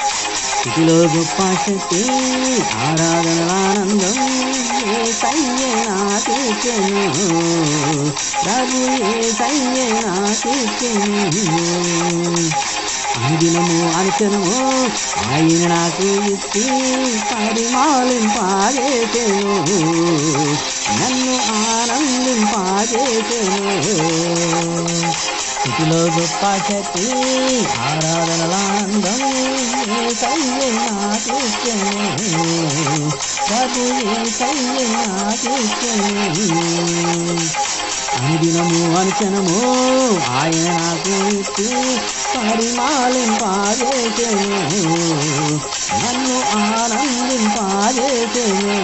స్థితిలో గొప్ప శక్తి ఆరాధనలానందం యేసయ్యే నాకిచ్చెను ప్రభు యేసయ్యే నాకిచ్చెను అనుదినము అనుక్షణము ఆయన నాకు ఇచ్చి పరిమాలింపజేసెను నన్ను ఆనందింపజేసెను స్థితిలో గొప్ప శక్తి ఆరాధనలానందం యేసయ్యే నాకిచ్చెను ప్రభు యేసయ్యే నాకిచ్చెను అనుదినము అనుక్షణము ఆయన నాకు ఇచ్చి పరిమాలింపజేసెను నన్ను ఆనందింపజేసెను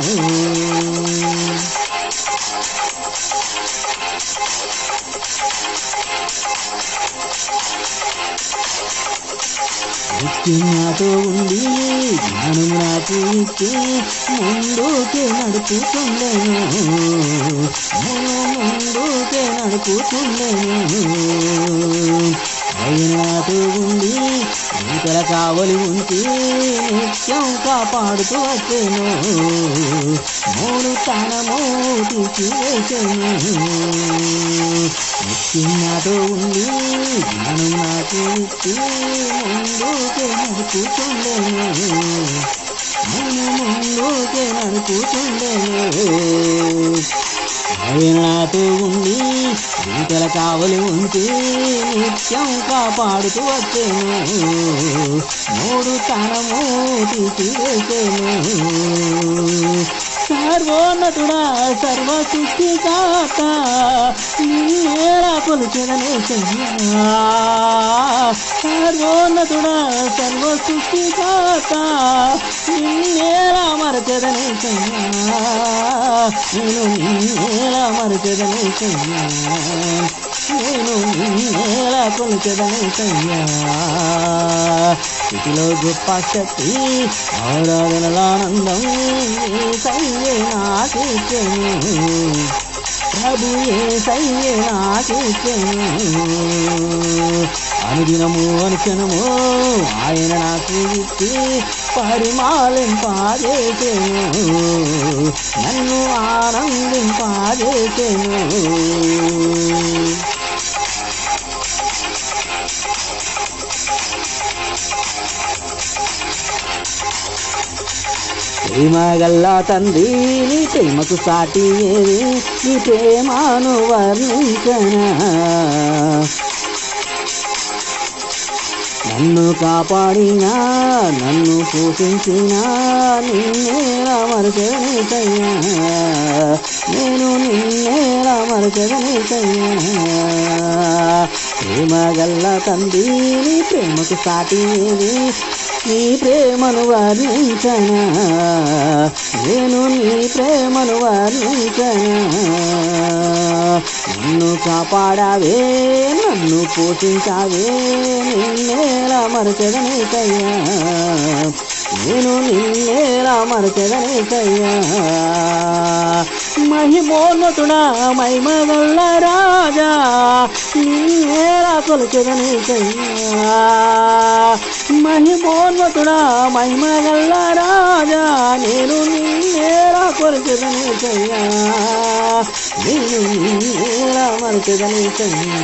నాతో ఉండి జ్ఞానం నాకు ఇచ్చి ముందుకే నడుపుతుండెను ముందుకే నడుపుతుండెను ఆయన నాతో ఉండి దూతల కావలి ఉంచి నిత్యం కాపాడుతూ వచ్చెను మూడు తానము తీసివేసెను నాతో ఉండి జ్ఞానం నాకు ఇచ్చి ముందుకే నడుపుతుండెను ముందుకే నడుపుతుండెను ఆయన నాతో ఉండి దూతల కావలి ఉంచి నిత్యం కాపాడుతూ వచ్చెను మూడు తానము తీసివేసెను సర్వోన్నతుడా సర్వ సృష్టికర్త నిన్నేలా కొలిచెదనేసయ్యా సర్వోన్నతుడా సర్వ సృష్టికర్త నిన్నేలా మరచెదనేసయ్యా నేను నిన్నేలా మరచెదనేసయ్యా నేను నిన్నేలా కొలిచెదనేసయ్యా స్థితిలో గొప్ప శక్తి ఆరాధనలానందం యేసయ్యే నాకిచ్చెను ప్రభు యేసయ్యే నాకిచ్చెను అనుదినము అనుక్షణము ఆయన నాకు ఇచ్చి పరిమాలింపజేసెను నన్ను ఆనందింపజేసెను ప్రేమగల్లా తండ్రి నీ ప్రేమకు సాటి ఏది నీ ప్రేమను వర్ణించనా నన్ను కాపాడినా నన్ను పోషించినా నిన్నేలా మరచెదనేసయ్యా నేను నిన్నేలా మరచెదనేసయ్యా ప్రేమగల్లా తండ్రి నీ ప్రేమకు సాటి ఏది నీ ప్రేమను వర్ణించనా నేను నీ ప్రేమను వర్ణించనా నన్ను కాపాడావే నన్ను పోషించావే నిన్నేలా మరచెదనేసయ్యా నేను నిన్నేలా మరచెదనేసయ్యా మహిమోన్నతుడా మహిమగల్ల రాజా నిన్నేలా కొలిచెదనేసయ్యా మహిమోన్నతుడా మహిమగల్ల రాజా నేను నిన్నేలా కొలిచెదనేసయ్యా నేను నిన్నేలా మరచెదనేసయ్యా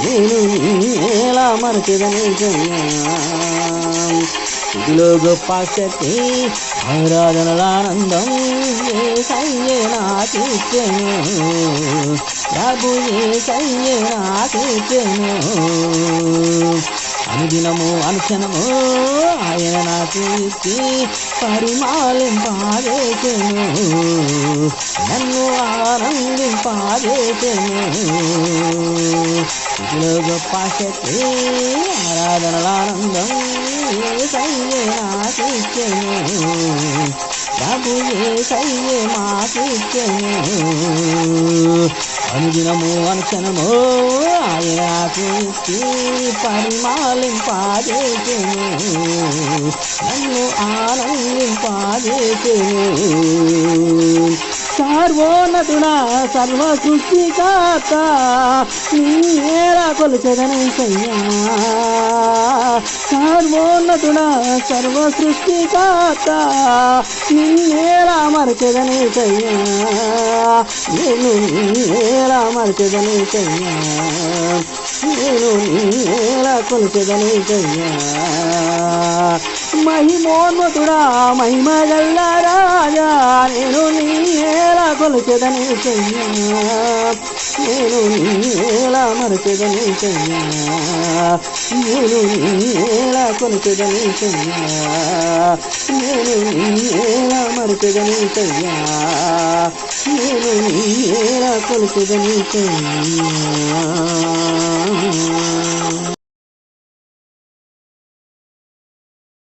నేను నిన్నేలా మరచెదనేసయ్యా స్థితిలో గొప్ప శక్తి ఆరాధనలానందం యేసయ్యే నాకిచ్చెను ప్రభు యేసయ్యే నాకిచ్చెను అనుదినము అనుక్షణము ఆయన నాకు ఇచ్చి పరిమాలింపజేసెను నన్ను ఆనందింపజేసెను స్థితిలో గొప్ప శక్తి ఆరాధనలానందం యేసయ్యే నాకిచ్చెను ప్రభు యేసయ్యే మాకిచ్చెను అనుదినము అనుక్షణము ఆయన నాకు ఇచ్చి పరిమాలింపజేసెను నన్ను ఆనందింపజేసెను సర్వోన్నతుడా సర్వ సృష్టికర్త నిన్నేలా కొలిచెదనేసయ్యా సర్వోన్నతుడా మహిమోన్నతుడా సర్వ సృష్టికర్త నిన్నేలా మరచెదనేసయ్యా నేను నిన్నేలా మరచెదనేసయ్యా నేను నిన్నేలా కొలిచెదనేసయ్యా మహిమోన్నతుడా మహిమగల్ల రాజా నేను నిన్నేలా కొలిచెదనేసయ్యా నేను నిన్నేలా మరచెదనేసయ్యా నేను నిన్నేలా కొలిచెదనేసయ్యా నేను నిన్నేలా మరచెదనేసయ్యా నేను నిన్నేలా కొలిచెదనేసయ్యా